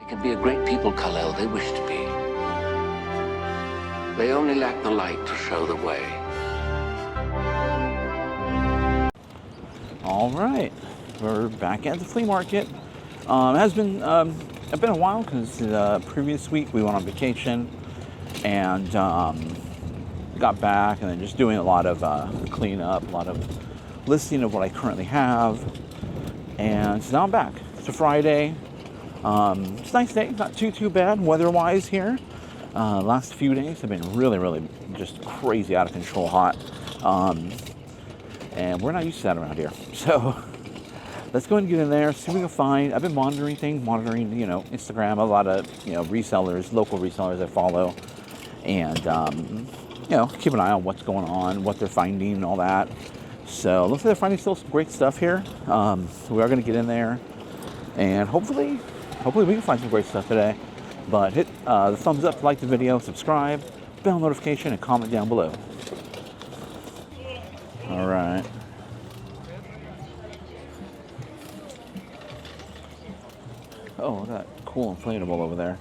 can be a great people, Kal-El, they wish to be. They only lack the light to show the way. All right, we're back at the flea market. It has been a while because the previous week we went on vacation and got back and then just doing a lot of cleanup, a lot of listing of what I currently have. And so now I'm back. It's a Friday. It's a nice day, not too bad weather-wise here. Last few days have been really just crazy out of control hot. And we're not used to that around here. So let's go and get in there, see what we can find. I've been monitoring, Instagram, a lot of, resellers, local resellers I follow. And, keep an eye on what's going on, what they're finding and all that. So looks like they're finding still some great stuff here. So we are going to get in there and hopefully we can find some great stuff today. But hit the thumbs up, like the video, subscribe, bell notification, and comment down below. All right. Oh, look at that cool inflatable over there.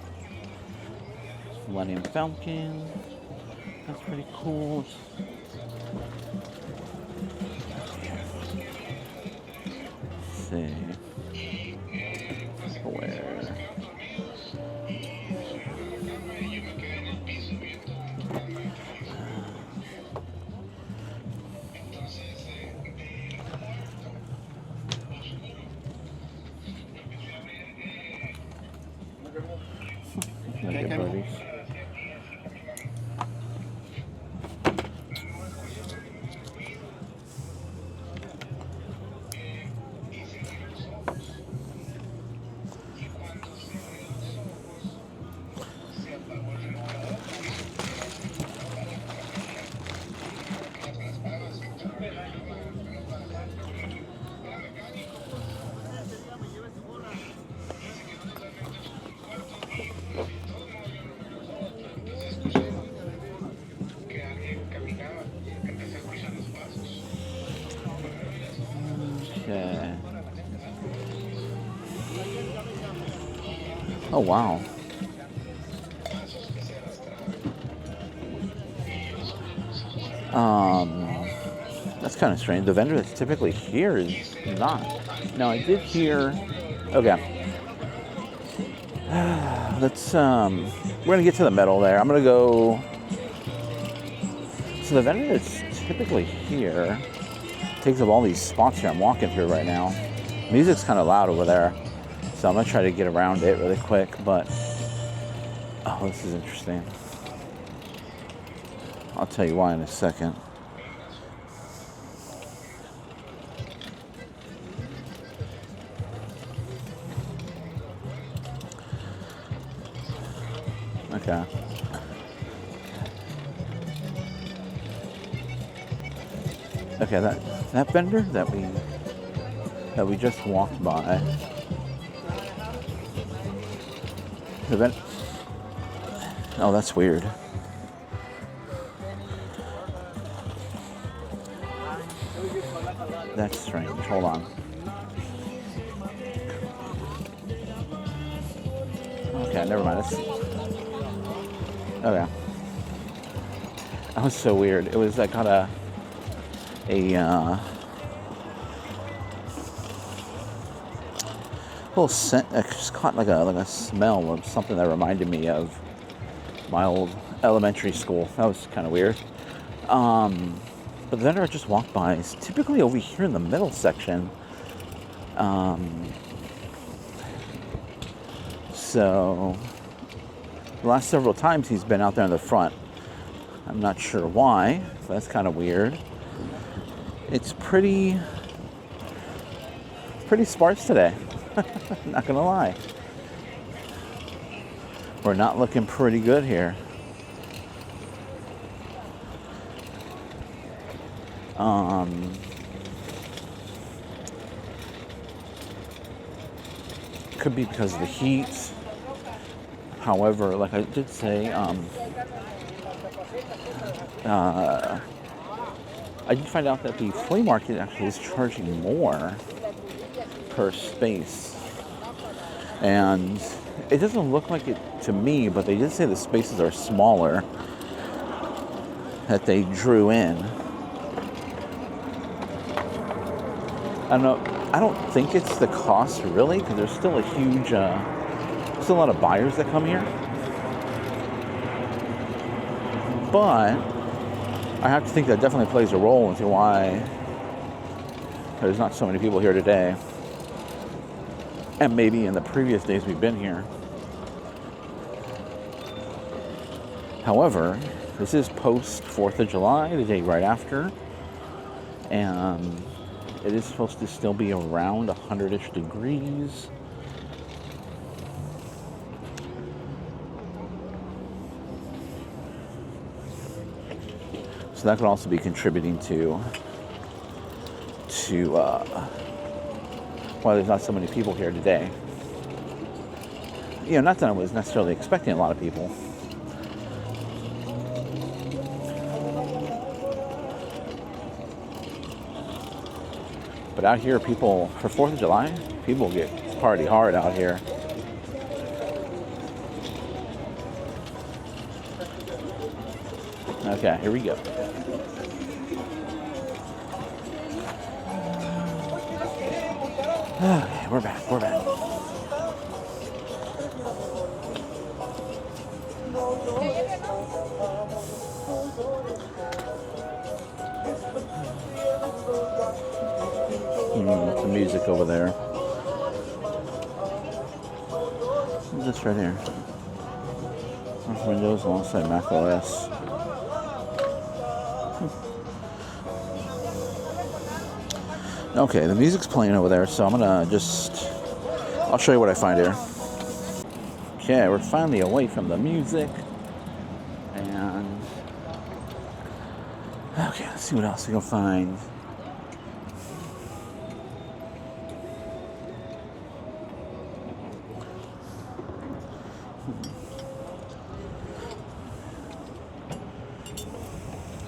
Millennium Falcon. That's pretty cool. Let's see. Where? Okay. Oh, wow. That's kind of strange. The vendor that's typically here is not. Now, I did hear... Okay. Let's, we're going to get to the middle there. I'm going to go... So the vendor that's typically here takes up all these spots here I'm walking through right now. Music's kind of loud over there, so I'm going to try to get around it really quick, but... Oh, this is interesting. I'll tell you why in a second. Okay. Okay, that vendor that we just walked by. Oh, that's weird. That's strange. Hold on. Okay, never mind. Okay. That was so weird. It was like kind of little scent. I just caught like a smell of something that reminded me of my old elementary school. That was kind of weird. But the vendor I just walked by is typically over here in the middle section. So the last several times he's been out there in the front. I'm not sure why. So that's kind of weird. It's pretty sparse today. Not gonna lie. We're not looking pretty good here. Could be because of the heat. However, like I did say, I did find out that the flea market actually is charging more per space. And it doesn't look like it to me, but they did say the spaces are smaller that they drew in. I don't know. I don't think it's the cost really, because there's still a huge, still a lot of buyers that come here. But I have to think that definitely plays a role into why there's not so many people here today. And maybe in the previous days we've been here. However, this is post 4th of July, the day right after. And it is supposed to still be around 100-ish degrees. So that could also be contributing to why there's not so many people here today. You know, not that I was necessarily expecting a lot of people. But out here, people, for 4th of July, people get party hard out here. Okay, here we go. Okay, we're back. The music over there. What's this right here? Windows alongside Mac OS. Okay, the music's playing over there, so I'm gonna I'll show you what I find here. Okay, we're finally away from the music. And okay, let's see what else we can find.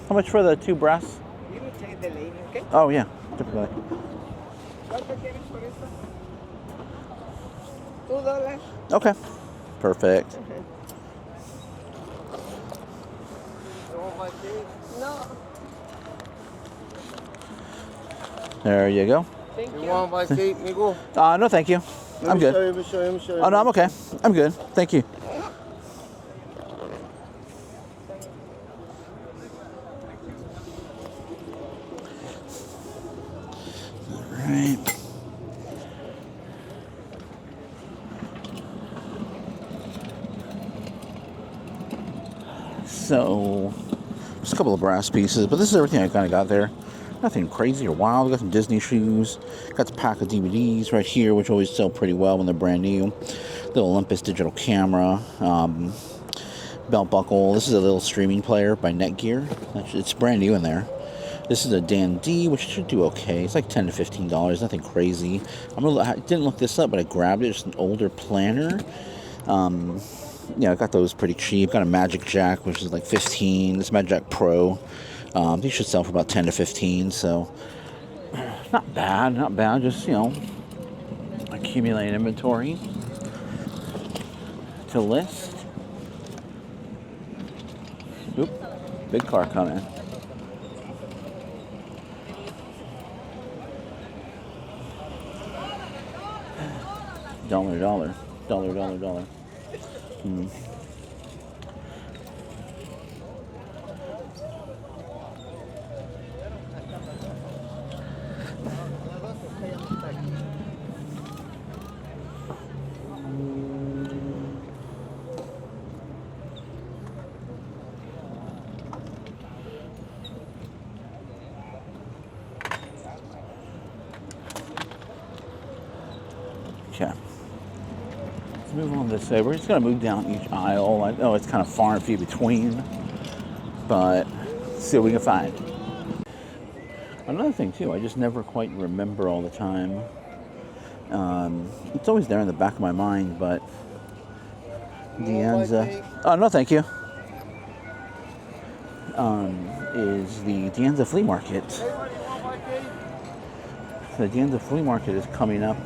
How much for the 2 brass? You will take the lady, okay? Oh yeah, typically. ¿Cuánto quieres por eso? $2. Okay, perfect. No. There you go. Thank you. You want my seat, Migo? No, thank you. I'm good. Let me show you. Oh no, I'm okay. I'm good. Thank you. Right. So, just a couple of brass pieces, but this is everything I kind of got there. Nothing crazy or wild. Got some Disney shoes. Got the pack of DVDs right here, which always sell pretty well when they're brand new. Little Olympus digital camera. Belt buckle. This is a little streaming player by Netgear. It's brand new in there. This is a Dan D, which should do okay. It's like $10 to $15, nothing crazy. I didn't look this up, but I grabbed it. It's an older planner. Yeah, I got those pretty cheap. Got a Magic Jack, which is like $15. This Magic Jack Pro. These should sell for about $10 to $15. So not bad. Just accumulate inventory to list. Oop, big car coming. Dollar. Okay. Let's move on this way. We're just going to move down each aisle. I know it's kind of far and few between, but let's see what we can find. Another thing, too, I just never quite remember all the time. It's always there in the back of my mind, but Dianza. Oh, no, thank you. Is the Dianza Flea Market. The Dianza Flea Market is coming up,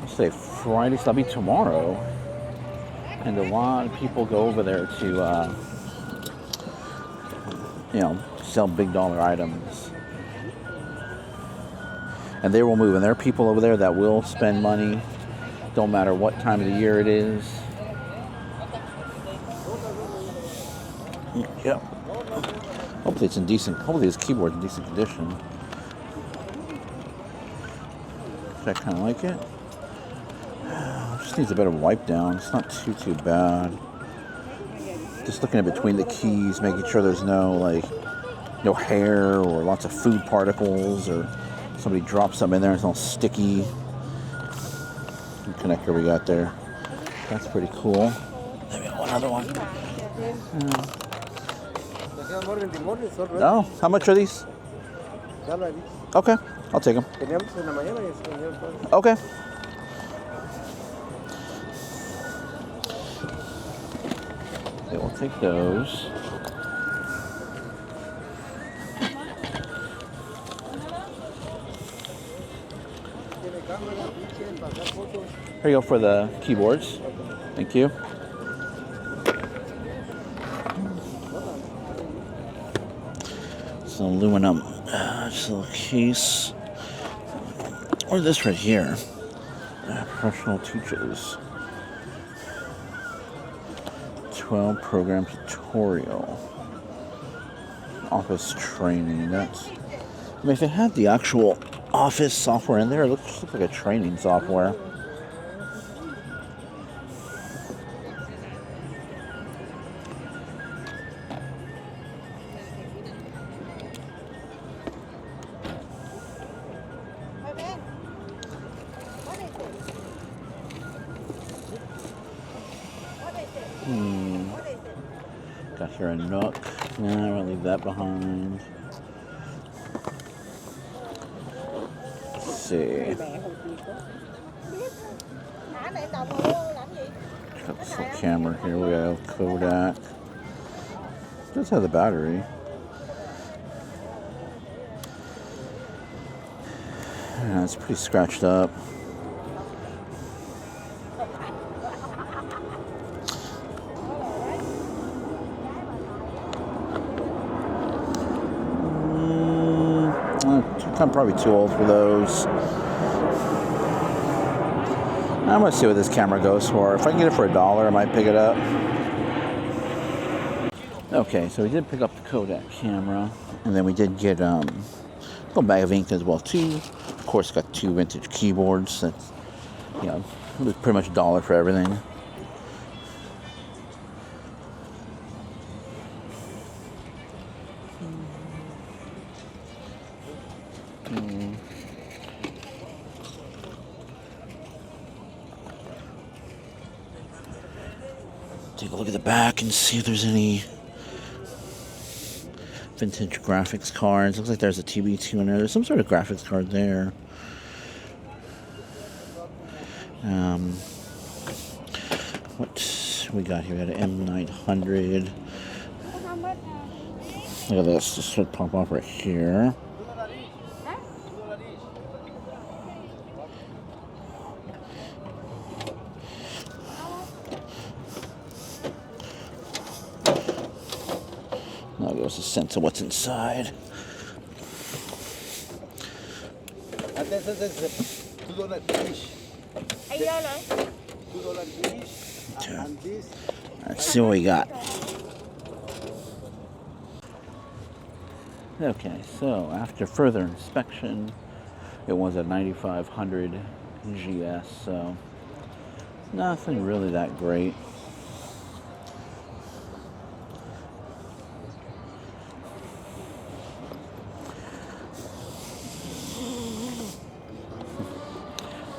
let's say Friday, so that'll be tomorrow. And a lot of people go over there to, sell big dollar items. And they will move. And there are people over there that will spend money, don't matter what time of the year it is. Yep. Hopefully this keyboard's in decent condition. I kind of like it. Just needs a bit of wipe down. It's not too bad. Just looking at between the keys, making sure there's no hair or lots of food particles or somebody drops something in there and it's all sticky. The connector we got there. That's pretty cool. Then we got one other one. Oh, how much are these? Okay, I'll take them. Okay. Okay, we'll take those. Here you go for the keyboards. Thank you. It's an aluminum just a little case. Or this right here. Professional teachers. 12 program tutorial. Office training. If they had the actual office software in there, it looks like a training software. Got here a nook. Nah, I'll leave that behind. Let's see. Got this little camera here. We have Kodak. It does have the battery. Yeah, it's pretty scratched up. I'm probably too old for those. I'm gonna see what this camera goes for. If I can get it for $1, I might pick it up. Okay, so we did pick up the Kodak camera, and then we did get a little bag of ink as well too. Of course, got 2 vintage keyboards. That's it was pretty much $1 for everything. Take a look at the back and see if there's any vintage graphics cards. Looks like there's a TB2 in there. There's some sort of graphics card there. What we got here? We got an M900. Look at this. This should pop off right here. Now goes a sense of what's inside. Let's see what we got. Okay, so after further inspection, it was a 9500 GS, so nothing really that great.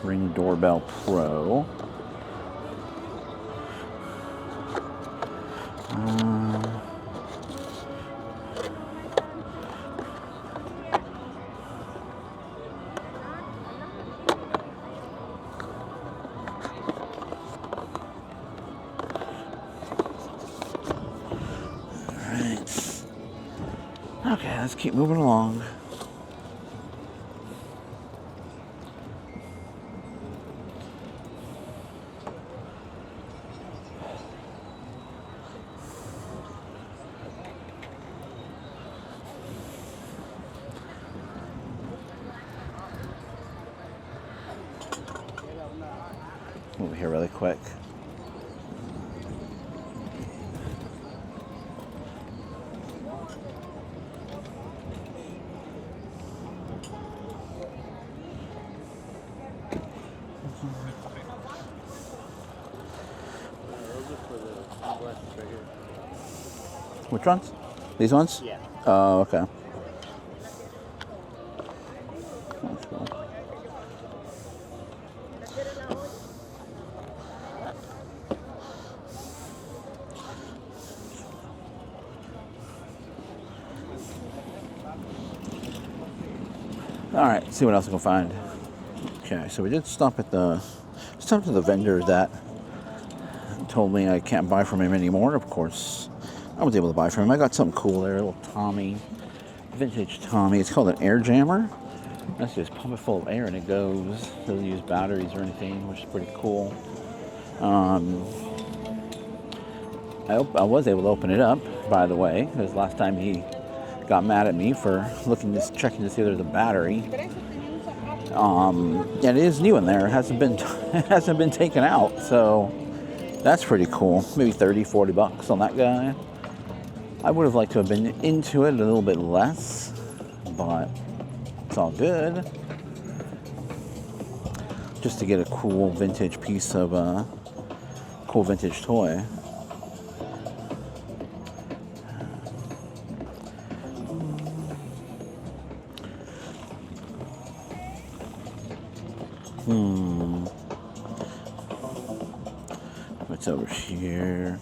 Ring Doorbell Pro. Alright. Okay, let's keep moving along. over here really quick. Which ones? These ones? Yeah. Oh, okay. That's cool. All right, let's see what else I can find. Okay, so we did stop at the vendor that told me I can't buy from him anymore. Of course, I was able to buy from him. I got something cool there, a little Tommy, vintage Tommy. It's called an air jammer. That's just pump it full of air and it goes. Doesn't use batteries or anything, which is pretty cool. I was able to open it up, by the way, because last time he got mad at me for checking to see if there's a battery. And it is new in there. It hasn't been taken out, so that's pretty cool. Maybe 30, 40 bucks on that guy. I would have liked to have been into it a little bit less, but it's all good. Just to get a cool vintage piece of cool vintage toy. What's over here?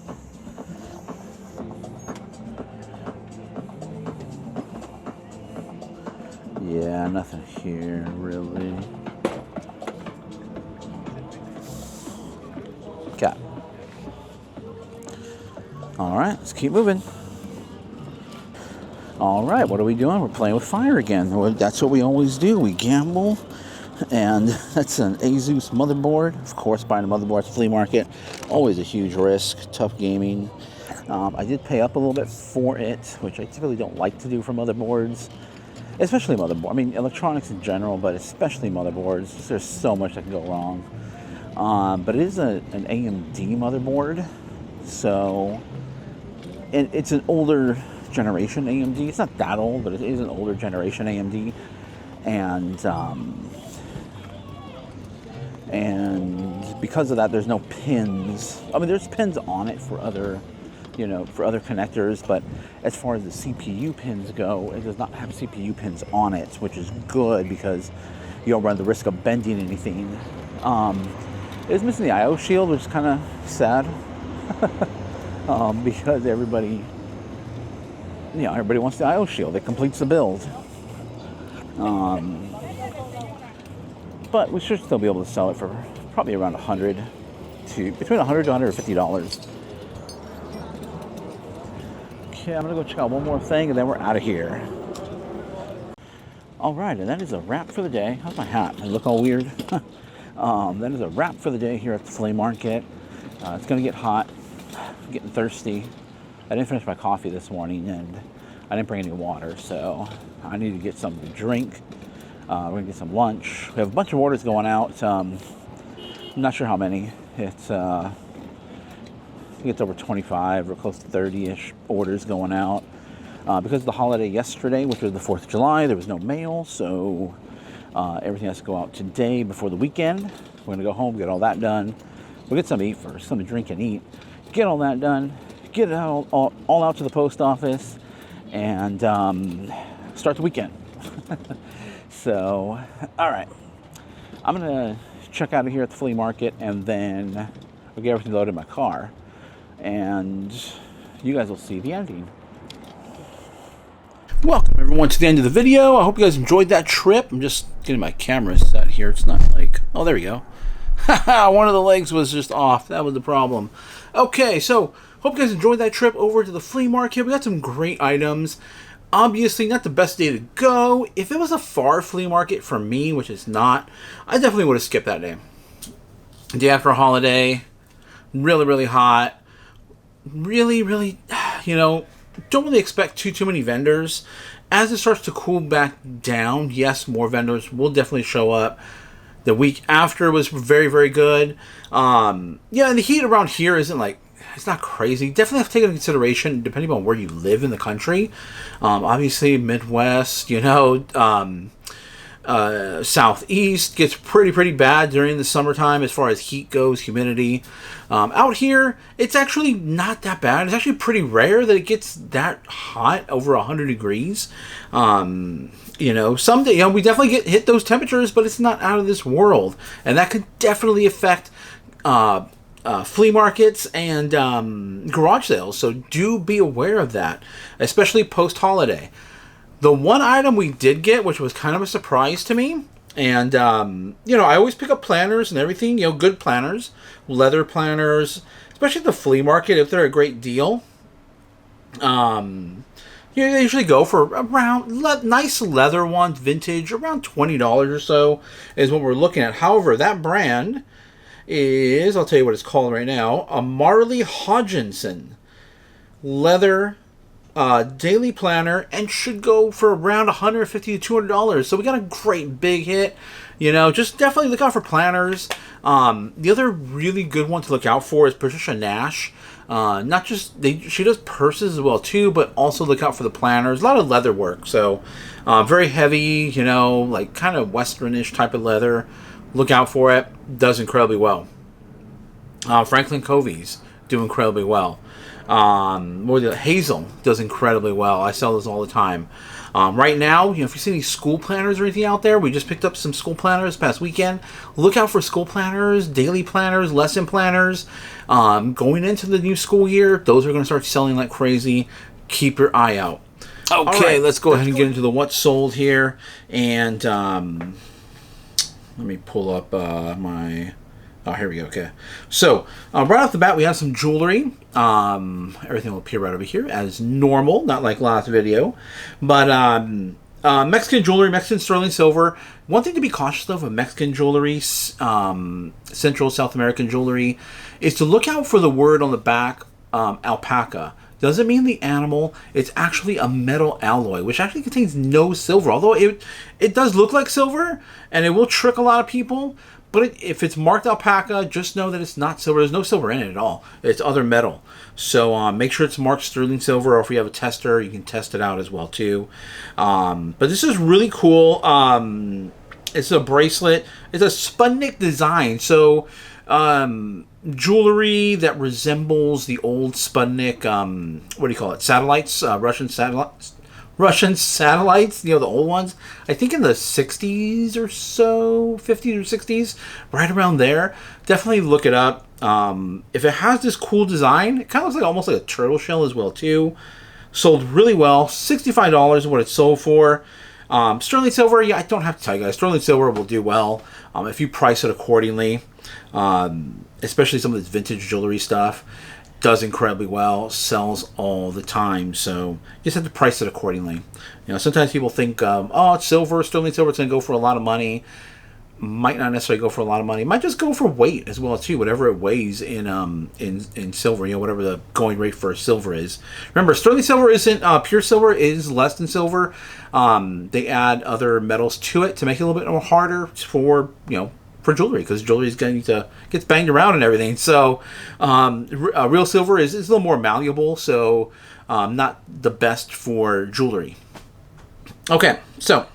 Yeah, nothing here really. Cat. All right, let's keep moving. All right, what are we doing? We're playing with fire again. Well, that's what we always do. We gamble. And that's an Asus motherboard. Of course, buying a motherboard at the flea market, always a huge risk. Tough gaming. I did pay up a little bit for it, which I typically don't like to do for motherboards, especially motherboard. I mean, electronics in general, but especially motherboards. There's so much that can go wrong. But it is an AMD motherboard, so it's an older generation AMD. It's not that old, but it is an older generation AMD, and because of that, there's no pins. I mean, there's pins on it for other connectors, but as far as the CPU pins go, it does not have CPU pins on it, which is good because you don't run the risk of bending anything. It is missing the I/O shield, which is kind of sad because everybody wants the I/O shield. It completes the build. But we should still be able to sell it for probably around between $100 to $150. Okay, I'm gonna go check out one more thing and then we're out of here. All right, and that is a wrap for the day. How's my hat? I look all weird. That is a wrap for the day here at the flea market. It's gonna get hot. I'm getting thirsty. I didn't finish my coffee this morning and I didn't bring any water, so I need to get something to drink. We're gonna get some lunch. We have a bunch of orders going out. I'm not sure how many. I think it's over 25 or close to 30-ish orders going out. Because of the holiday yesterday, which was the 4th of July, there was no mail, so everything has to go out today before the weekend. We're gonna go home, get all that done. We'll get something to eat first, something to drink and eat. Get all that done, get it all out to the post office, and start the weekend. So, all right, I'm gonna check out of here at the flea market and then I'll get everything loaded in my car and you guys will see the ending. Welcome everyone to the end of the video. I hope you guys enjoyed that trip. I'm just getting my camera set here. It's not like, oh, there we go. One of the legs was just off. That was the problem. Okay, so hope you guys enjoyed that trip over to the flea market. We got some great items. Obviously, not the best day to go. If it was a far flea market for me, which it's not, I definitely would have skipped that day. Day after a holiday, really, really hot. Really, really, don't really expect too many vendors. As it starts to cool back down, yes, more vendors will definitely show up. The week after was very, very good. And the heat around here isn't like, it's not crazy. Definitely have to take into consideration depending on where you live in the country. Obviously, Midwest, Southeast gets pretty bad during the summertime as far as heat goes, humidity. Out here, it's actually not that bad. It's actually pretty rare that it gets that hot, over 100 degrees. Someday, we definitely hit those temperatures, but it's not out of this world. And that could definitely affect flea markets and garage sales. So do be aware of that, especially post-holiday. The one item we did get, which was kind of a surprise to me, and, I always pick up planners and everything, good planners, leather planners, especially at the flea market if they're a great deal. They usually go for around, nice leather ones, vintage, around $20 or so is what we're looking at. However, that brand is, I'll tell you what it's called right now, a Marley Hodgkinson leather daily planner, and should go for around $150 to $200. So we got a great big hit. Just definitely look out for planners. The other really good one to look out for is Patricia Nash. Not just she does purses as well too, but also look out for the planners. A lot of leather work, so very heavy. Like kind of westernish type of leather. Look out for it. Does incredibly well. Franklin Covey's do incredibly well. Hazel does incredibly well. I sell those all the time. Right now, if you see any school planners or anything out there, we just picked up some school planners past weekend. Look out for school planners, daily planners, lesson planners. Going into the new school year, those are going to start selling like crazy. Keep your eye out. Okay, right, let's go ahead and get into the what's sold here. And let me pull up my... Oh, here we go. Okay. So, right off the bat, we have some jewelry. Everything will appear right over here as normal, not like last video. But Mexican jewelry, Mexican sterling silver. One thing to be cautious of Mexican jewelry, Central South American jewelry, is to look out for the word on the back, alpaca. Doesn't mean the animal. It's actually a metal alloy, which actually contains no silver. Although it does look like silver, and it will trick a lot of people. But if it's marked alpaca, just know that it's not silver. There's no silver in it at all. It's other metal. So make sure it's marked sterling silver, or if you have a tester, you can test it out as well too. But this is really cool. It's a bracelet. It's a Sputnik design. So jewelry that resembles the old Sputnik, what do you call it? Satellites, Russian satellites, the old ones. I think in the 60s or so, 50s or 60s, right around there. Definitely look it up. If it has this cool design, it kind of looks like almost like a turtle shell as well too. Sold really well. $65 is what it sold for. Sterling silver, I don't have to tell you guys. Sterling silver will do well if you price it accordingly. Especially some of this vintage jewelry stuff. Does incredibly well, sells all the time, so you just have to price it accordingly. Sometimes people think, it's silver, sterling silver, it's going to go for a lot of money. Might not necessarily go for a lot of money. Might just go for weight as well too, whatever it weighs in silver. Whatever the going rate for silver is. Remember, sterling silver isn't pure silver is less than silver. They add other metals to it to make it a little bit more harder for jewelry, because jewelry is going to gets banged around and everything. So real silver is a little more malleable, so not the best for jewelry. Okay, so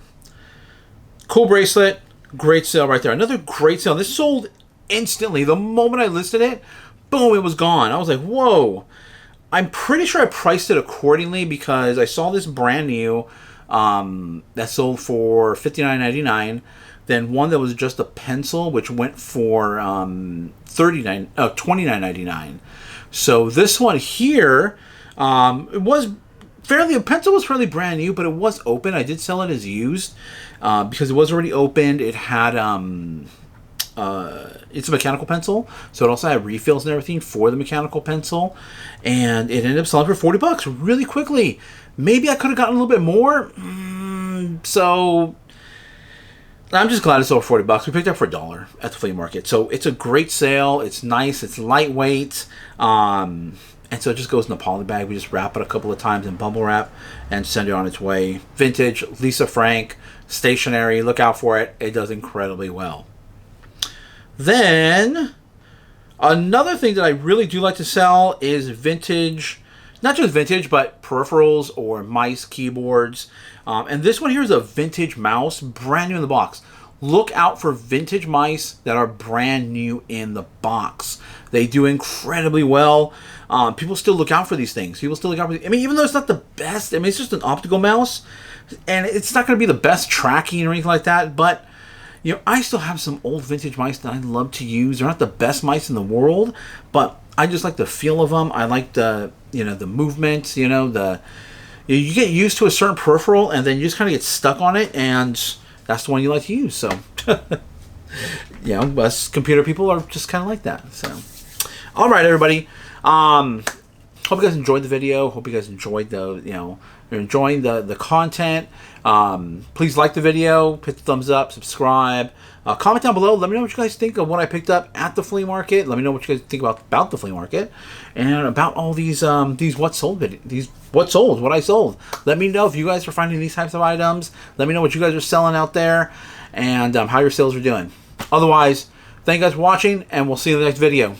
cool bracelet, great sale right there. Another great sale. This sold instantly. The moment I listed it, boom, it was gone. I was like, whoa. I'm pretty sure I priced it accordingly because I saw this brand new that sold for $59.99. Then one that was just a pencil, which went for $29.99. So this one here, it was a pencil was fairly brand new, but it was open. I did sell it as used because it was already opened. It had it's a mechanical pencil, so it also had refills and everything for the mechanical pencil, and it ended up selling for $40 really quickly. Maybe I could have gotten a little bit more. So I'm just glad it sold for $40. We picked it up for $1 at the flea market. So it's a great sale. It's nice. It's lightweight. And so it just goes in the poly bag. We just wrap it a couple of times in bubble wrap and send it on its way. Vintage, Lisa Frank, stationery. Look out for it. It does incredibly well. Then another thing that I really do like to sell is vintage, not just vintage, but peripherals or mice, keyboards. And this one here is a vintage mouse, brand new in the box. Look out for vintage mice that are brand new in the box. They do incredibly well. People still look out for these things. People still look out for I mean, even though it's not the best, I mean, it's just an optical mouse, and it's not going to be the best tracking or anything like that, but you know, I still have some old vintage mice that I love to use. They're not the best mice in the world, but I just like the feel of them. I like the, you know, the movement, you know, you get used to a certain peripheral and then you just kind of get stuck on it, and that's the one you like to use. So, you know, us computer people are just kind of like that. So, all right, everybody. Hope you guys enjoyed the video. Hope you guys enjoyed you're enjoying the content. Please like the video, hit the thumbs up, subscribe, comment down below. Let me know what you guys think of what I picked up at the flea market. Let me know what you guys think about the flea market and about all these what I sold. Let me know if you guys are finding these types of items. Let me know what you guys are selling out there and how your sales are doing. Otherwise, thank you guys for watching, and we'll see you in the next video.